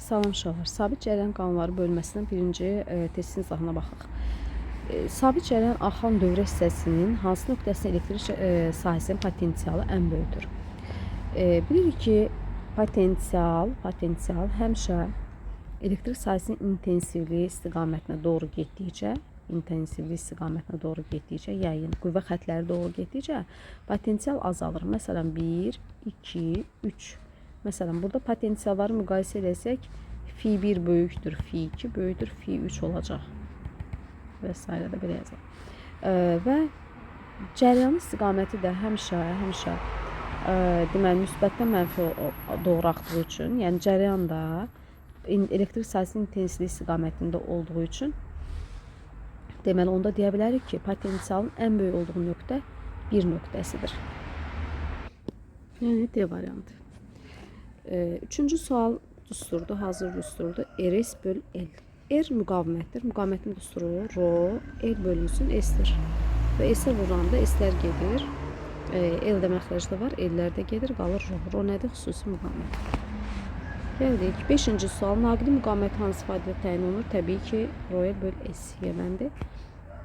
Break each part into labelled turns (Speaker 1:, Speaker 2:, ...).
Speaker 1: Salam uşaqlar. Sabit cərəyan qanunları bölməsinin birinci test izahına baxaq. Sabit cərəyan axan dövrə hissəsinin hansı nöqtəsində elektrik sahəsinin potensialı ən böyükdür? Bilirik ki, potensial həmişə elektrik sahəsinin intensivliyi istiqamətinə doğru getdikcə, yayın qüvvə xətləri doğru getdikcə potensial azalır. Məsələn, 1, 2, 3. Məsələn, burada potensialları müqayisə etsək, F1 böyükdür, F2 böyükdür, F3 olacaq. Və s. də belə yazaq. Və cərəyanın istiqaməti də həmişə deməli, müsbətdən mənfi doğru axdığı üçün, yəni cərəyan da elektrik sahəsinin intensivliyi istiqamətində olduğu üçün, deməli, onda deyə bilərik ki, potensialın ən böyük olduğu nöqtə 1 nöqtəsidir. Yəni, D variantı. Üçüncü sual düsturdur, hazır düsturdur. RS böl L. R müqavimətdir. Müqavimətin düsturu Rho, L bölünsün S-dir. Və S-ə vuranda S-lər gedir. L də məxrəcdə var, L-lər də gedir, qalır Rho. Rho nədir? Xüsusi müqavimət. Gəldik. 5-ci sual. Naqili müqavimət hansı ifadədə təyin olunur? Təbii ki, Rho L böl S yeməndir.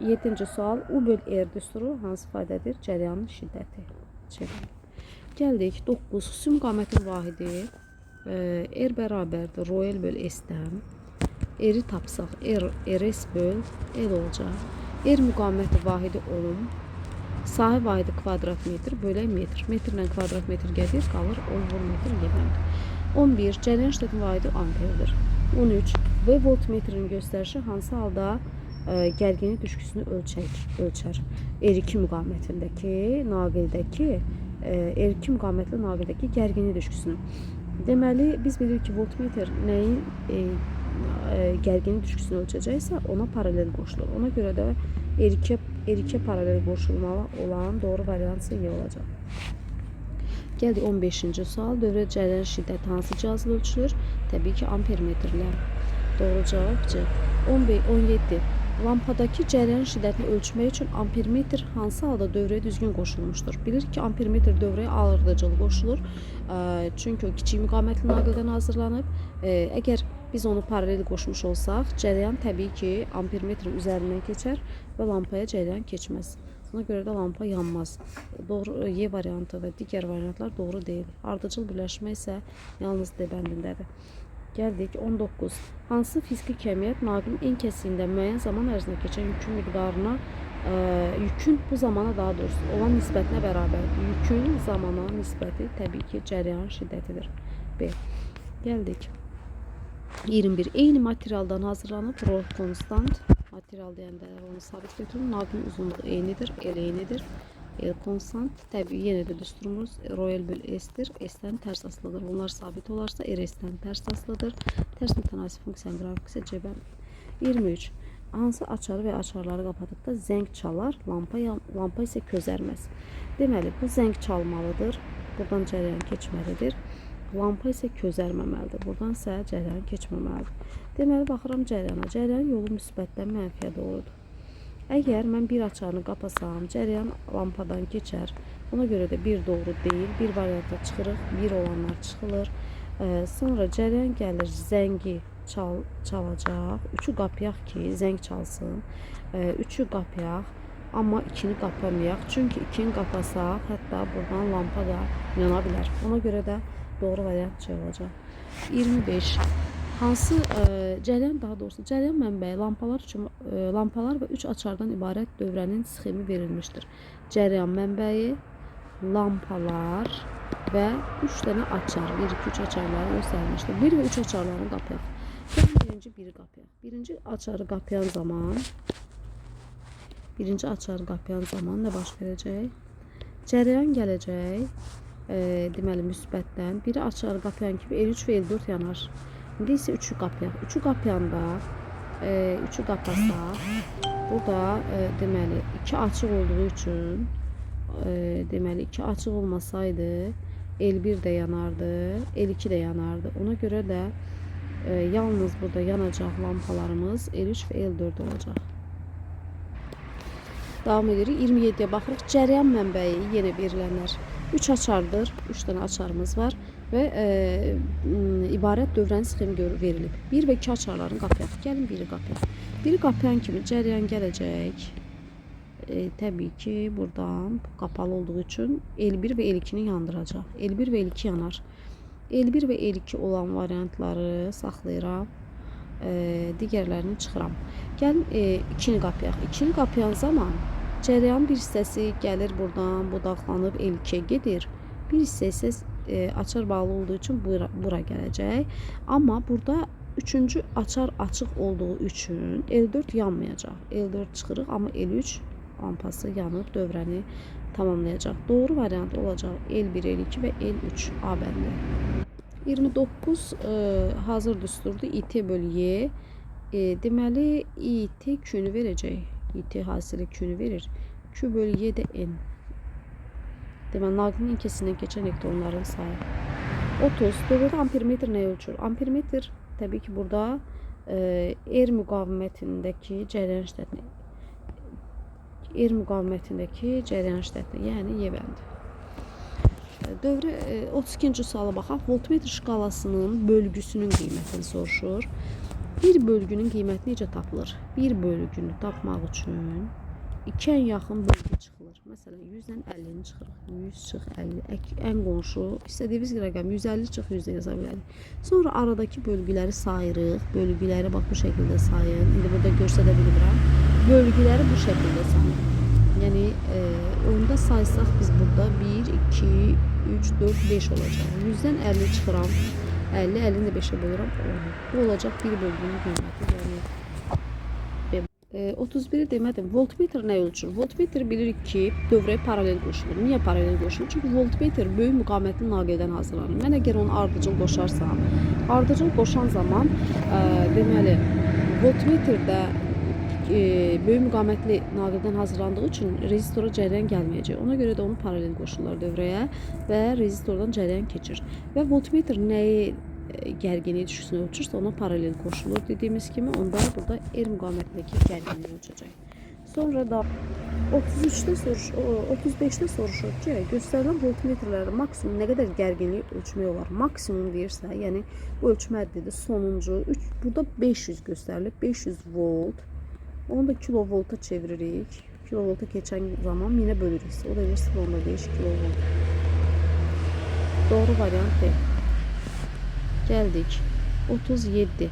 Speaker 1: 7-ci sual. U böl R düsturu hansı ifadədir? Cərəyanın şiddəti. Gəldik. 9. Xüsusi müqavimətin vahidi R bərabərdir Rho L böl S-dən. R-i tapsaq, RS böl L olacaq. R müqaviməti vahidi ohm. Sahə vahidi kvadrat metr bölək metr. Metrlə kvadrat metr gəlir, qalır 10 vur metr yeməndir. 11. Cərəyan şiddətinin vahidi amperdir. 13. V voltmetrin göstərişi hansı halda gərginlik düşküsünü ölçər? R2 müqavimətindəki, naqildəki, R2 müqavimətli naqildəki gərginlik düşküsünü. Deməli, biz bilirik ki, voltmetr nəyin gərginlik düşküsünü ölçəcəksə, ona paralel qoşulur. Ona görə də R2 paralel qoşulmalı olan doğru variant C olacaq. Gəldik 15-ci sual. Dövrə cərəyan şiddəti hansı cihazla ölçülür? Təbii ki, ampermetrlə. Doğru cavab C. 17. Lampadakı cərəyan şiddətini ölçmək üçün ampermetr hansı halda dövrəyə düzgün qoşulmuşdur? Bilirik ki, ampermetr dövrəyə ağırdıcılı qoşulur. Çünki o kiçik müqavimətli naqildən hazırlanıb. Əgər biz onu paralel qoşmuş olsaq, cərəyan təbii ki, ampermetrin üzərindən keçər və lampaya cərəyan keçməz. Buna görə də lampa yanmaz. Doğru Y variantı və digər variantlar doğru deyil. Ardıcıl birləşmə isə yalnız D bəndindədir. Gəldik 19. Hansı fiziki kəmiyyət naqilin en kəsiyində müəyyən zaman ərzində keçən yükün miqdarına, yükün bu zamana daha doğrusu olan nisbətinə bərabərdir. Yükün zamana nisbəti təbii ki, cərəyan şiddətidir. B. Gəldik. 21. Eyni materialdan hazırlanıb, Rho konstant. Material deyəndə onu sabit götürün. Naqilin uzunluğu eynidir, L eynidir. L konstant. Təbii yenə də düsturumuz Rho L böl S-dir. S-dən tərs asılıdır. Bunlar sabit olarsa RS-dən tərs asılıdır. Tərs mütənasib funksiyanın qrafiki isə C bəndidir. 23. Hansı açarı və açarları qapadıqda zəng çalar, lampa isə közərməz. Deməli, bu zəng çalmalıdır. Buradan cərəyan keçməlidir. Lampa isə közərməməlidir. Buradan isə cərəyan keçməməlidir. Deməli, baxıram cərəyana. Cərəyan yolu müsbətdən mənfiyə doğrudur. Əgər mən bir açarını qapasam, cərəyan lampadan keçər. Ona görə də bir doğru deyil. Bir variantda çıxırıq, bir olanlar çıxılır. Sonra cərəyan gəlir, zəngi çalacaq. 3'ü qapıyaq ki, zəng çalsın. 3'ü qapıyaq, amma 2'ni qapamayaq. Çünki 2'ni qapasaq, hətta buradan lampa da yana bilər. Ona görə də doğru variant C olacaq. 25. Hansı cərəyan, daha doğrusu cərəyan mənbəyi lampalar və 3 açardan ibarət dövrənin sxemi verilmişdir. Cərəyan mənbəyi, lampalar və 3 dənə açar, 1, 2, 3 açarları göstərilmişdir. 1 və 3 açarlarını qapıyaq. Birinci biri qapıyaq. Birinci açarı qapayan zaman nə baş verəcək? Cərəyan gələcək, deməli müsbətdən. Biri açarı qapayan kimi L3 və L4 yanar. İndi isə 3'ü qapıyaq. 3'ü qapıyanda 3'ü qapasaq, burada deməli 2 açıq olduğu üçün, deməli 2 açıq olmasaydı L1 də yanardı, L2 də yanardı. Ona görə də yalnız burada yanacaq lampalarımız L3 və L4 olacaq. Davam edirik. 27'ye baxırıq. Cərəyan mənbəyi yenə verilənlər 3 açardır. 3 dənə açarımız var və ibarət dövrənin sxemi verilib. 1 və 2 açarların qapıyaq. Gəlin biri qapıyaq. Biri qapayan kimi cəryan gələcək. Təbii ki, buradan qapalı olduğu üçün L1 və L2-ni yandıracaq. L1 və L2 yanar. L1 və L2 olan variantları saxlayıram. Digərlərini çıxıram. Gəlin 2-ni qapıyaq. 2-ni qapayan zaman cəryanın bir hissəsi gəlir buradan, budaqlanıb L2-yə gedir. Bir hissə isə açar bağlı olduğu üçün bura gələcək. Amma burada üçüncü açar açıq olduğu üçün L4 yanmayacaq. L4 çıxırıq, amma L3 lampası yanıb dövrəni tamamlayacaq. Doğru variant olacaq L1, L2 və L3 A bəndi. 29 hazır düsturdur. IT bölü Y. Deməli IT Q-nü verəcək. IT hasili Q-nü verir. Q bölü Y də N. Deməli naqilin inkəsindən keçən elektronların sayı. 30. Dövrdə ampermetr nə ölçür? Ampermetr təbii ki burada R müqavimətindəki cəryan şiddətini yəni Y bəndi. Dövrə 32-ci suala baxaq. Voltmetr şkalasının bölgüsünün qiymətini soruşur. Bir bölgünün qiyməti necə tapılır? Bir bölgünü tapmaq üçün 2 ən yaxın bölgü çıxılır. Məsələn, 100-dən 50-ni çıxırıq. 100 çıx 50. Ən qonşu istədiyimiz rəqəm 150 çıx 100-də yaza bilərik. Sonra aradakı bölgüləri sayırıq. Bölgüləri bax bu şəkildə sayın. İndi burada göstərə bilmirəm. Bölgüləri bu şəkildə sayın. Yəni onda saysaq biz burada 1, 2, 3, 4, 5 olacaq. 100-dən 50 çıxıram. 50, 50-ni də 5-ə bölürəm. Bu olacaq bir bölgünün qiyməti. Yəni 31-i demədim. Voltmetr nə ölçür? Voltmetr bilirik ki, dövrəyə paralel qoşulur. Niyə paralel qoşulur? Çünki voltmetr böyük müqavimətli naqildən hazırlanır. Mən əgər onu ardıcıl qoşarsam, ardıcıl qoşan zaman deməli voltmetrdə böyük müqavimətli naqildən hazırlandığı üçün rezistora cəryan gəlməyəcək. Ona görə də onu paralel qoşurlar dövrəyə və rezistordan cəryan keçir. Və voltmetr nəyi gərginliyi düşüşünü ölçürsə ona paralel qoşulur dediyimiz kimi, onda burada R müqavimətindəki gərginliyi ölçəcək. Sonra da 35-də soruşur ki, göstərilən voltmetrlərdə maksimum nə qədər gərginliyi ölçmək olar? Maksimum deyirsə, yəni bu ölçmə həddidir. Sonuncu burada 500 göstərilib, 500 volt. Onu da kilovolta çeviririk. Kilovolta keçən zaman 1000-ə bölürük. O da 0.5 kilovolt. Doğru variant deyil. Gəldik. 37.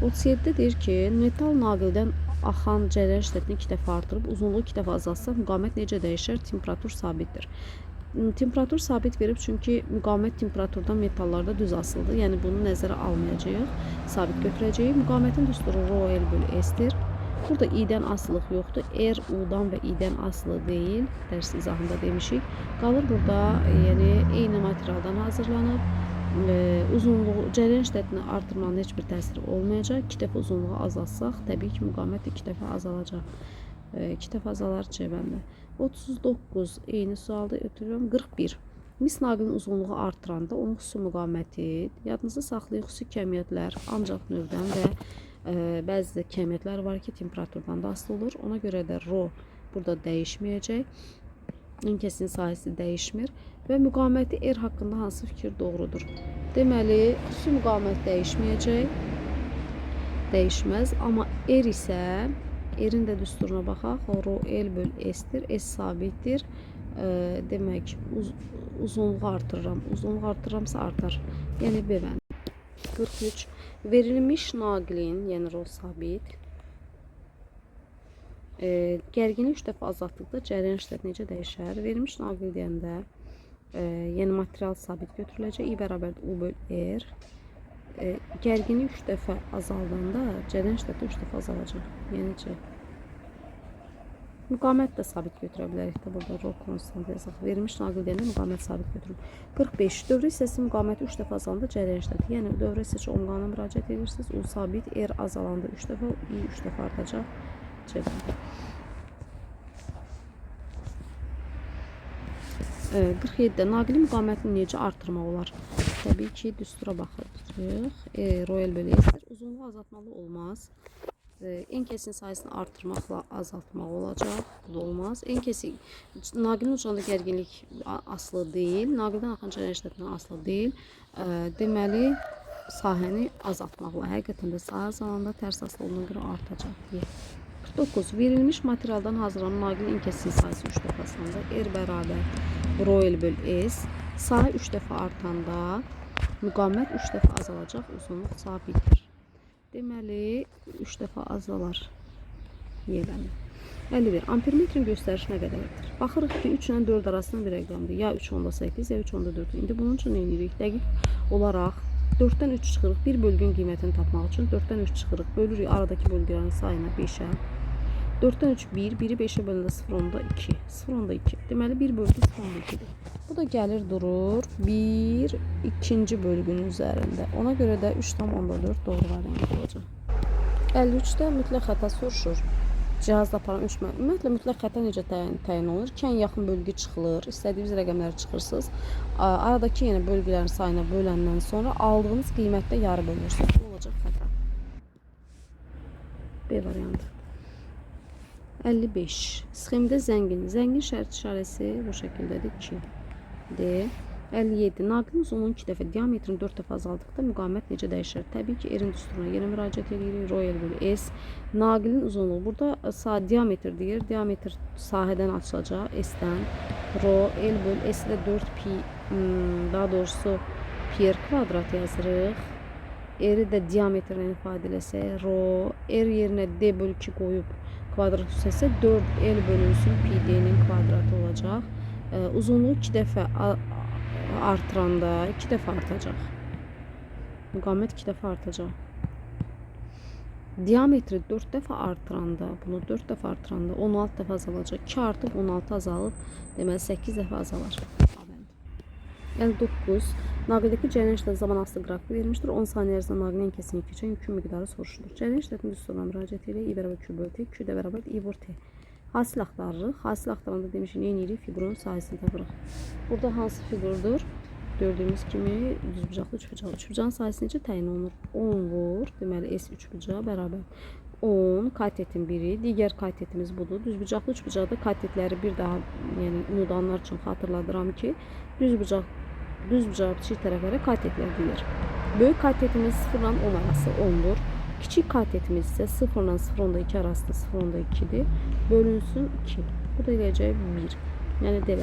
Speaker 1: 37-də deyir ki, metal naqildən axan cəryan şiddətini 2 dəfə artırıb, uzunluğu 2 dəfə azaltsa, müqavimət necə dəyişər? Temperatur sabitdir. Temperatur sabit verib, çünki müqavimət temperaturdan metallarda düz asılıdır. Yəni bunu nəzərə almayacağıq, sabit götürəcəyik. Müqavimətin düsturu ρ L bölü S-dir. Burada i-dən asılıq yoxdur. R u-dan və i-dən asılı deyil. Dərs izahında demişik. Qalır burada, yəni eyni materialdan hazırlanıb. Uzunluğu, cəryan şiddətini artırmanın heç bir təsiri olmayacaq. 2 dəfə uzunluğu azaltsaq, təbii ki, müqavimət 2 dəfə azalacaq. 2 dəfə azalar C bəndə. 39 eyni sualda ötürürəm. 41. Mis naqilin uzunluğu artıranda onun xüsusi müqaviməti, yadınızda saxlayın, xüsusi kəmiyyətlər ancaq növdən və bəzi kəmiyyətlər var ki, temperaturdan da asılı olur. Ona görə də ρ burada dəyişməyəcək. İnkəsinin sahəsi dəyişmir və müqaviməti R haqqında hansı fikir doğrudur? Deməli, xüsusi müqavimət dəyişməyəcək, dəyişməz, amma R isə, R-in də düsturuna baxaq, ρ L bölü S-dir, S sabitdir. Demək, uzunluğu artırıram, uzunluğu artırıramsa artar. Yəni B bəndi. 43. Verilmiş naqilin, yəni ρ sabit, gərginliyi 3 dəfə azaltdıqda cəryan şiddəti necə dəyişər? Verilmiş naqil deyəndə, yəni material sabit götürüləcək. I bərabərdir U bölü R. Gərginliyi 3 dəfə azaldanda cəryan şiddəti 3 dəfə azalacaq. Yəni C. Müqavimət də sabit götürə bilərik də burada ρ konstant yazaq. Verilmiş naqil deyəndə müqavimət sabit götürür. 45. Dövrə hissəsi müqaviməti 3 dəfə azalanda cəryan şiddəti. Yəni dövrə hissəsi onqanına müraciət edirsiniz. U sabit, R azalanda 3 dəfə, I 3 dəfə artacaq. C bəndə. 47-də naqilin müqavimətini necə artırmaq olar? Təbii ki, düstura baxırıq. ρ L bölü S-dir. Uzunluğu azaltmalı olmaz. En kesin sayısını artırmaqla azaltmaq olacaq. Bu da olmaz. En kesin naqilin ucunda gərginlik asılı deyil. Naqildən axan cəryan şiddətindən asılı deyil. Deməli sahəni azaltmaqla. Həqiqətən də sahə azalanda tərs asılı olduğuna görə artacaq. 49. Verilmiş materialdan hazırlanan naqil inkəsinin sayısı 3 dəfə azalanda R bərabər Rho L böl S. Sahə 3 dəfə artanda müqavimət 3 dəfə azalacaq, uzunluq sabitdir. Deməli 3 dəfə azalar. Yelənir. 51. Ampermetrin göstərişi nə qədərdir? Baxırıq ki, 3 ilə 4 arasında bir rəqamdır. Ya 3.8, ya 3.4. İndi bunun üçün nə edirik? Dəqiq olaraq 4-dən 3 çıxırıq. Bir bölgün qiymətini tapmaq üçün 4-dən 3 çıxırıq. Bölürük aradakı bölgələrin sayına 5-ə. 4-dən 3 1, 1-i 5-ə bölündə 0.2. 0.2. Deməli 1 bölgü 0.2-dir. Bu da gəlir durur 1 ikinci bölgünün üzərində. Ona görə də 3.4 doğru variant olacaq. 53-də mütləq xəta soruşur. Cihazda aparan 3 ümumiyyətlə mütləq xəta necə təyin olunur? Ki, ən yaxın bölgü çıxılır, istədiyiniz rəqəmləri çıxırsınız. Aradakı yenə bölgələrin sayına böləndən sonra aldığınız qiymətdə yarı bölürsünüz. Bu olacaq xəta. B variantı. 55. Sxemdə zəngin şərt işarəsi bu şəkildədir 2. D. 57. Naqilin uzunluğunu 2 dəfə, diametrini 4 dəfə azaldıqda müqavimət necə dəyişir? Təbii ki, R-in düsturuna yenə müraciət edirik. Rho L bölü S. Naqilin uzunluğu burada diametr deyir. Diametr sahədən açılacaq S-dən. Rho L bölü S-də 4 pi, daha doğrusu pi R kvadrat yazırıq. R-i də diametrlə ifadə eləsək, Rho R yerinə D bölü 2 qoyub kvadrat üstəsə 4 L bölünsün pi D-nin kvadratı olacaq. Uzunluğu 2 dəfə artıranda 2 dəfə artacaq. Müqavimət 2 dəfə artacaq. Diametri 4 dəfə artıranda, bunu 4 dəfə artıranda 16 dəfə azalacaq. 2 artıb 16 azalıb, deməli 8 dəfə azalar. 59. Naqildəki cərəyan işlətinin zaman asılı qrafiki verilmişdir. 10 saniyə ərzində naqilin kəsini keçən yükün miqdarı soruşulur. Cərəyan işlətinin düsturuna müraciət ilə I bərabər Q bölü T, Q də bərabər I vur T. Hasil axtarırıq. Hasil axtaranda demişik, nə edirik? Fiqurun sahəsini tapırıq. Burada hansı fiqurdur? Gördüyümüz kimi düzbucaqlı üçbucaq. Üçbucağın sahəsi necə təyin olunur? 10 vur. Deməli S üçbucağı bərabər 10 katetin biri. Digər katetimiz budur. Düzbucaqlı üçbucaqda katetləri bir daha, yəni unudanlar üçün xatırladıram ki, düzbucağı kiçik tərəflərə katetlər deyilir. Böyük katetimiz 0 ilə 10 arası 10'dur. Kiçik katetimiz ise 0 ilə 0.2 arasında 0.2'dir. Bölünsün 2. Bu da eləyəcək 1. Yəni D.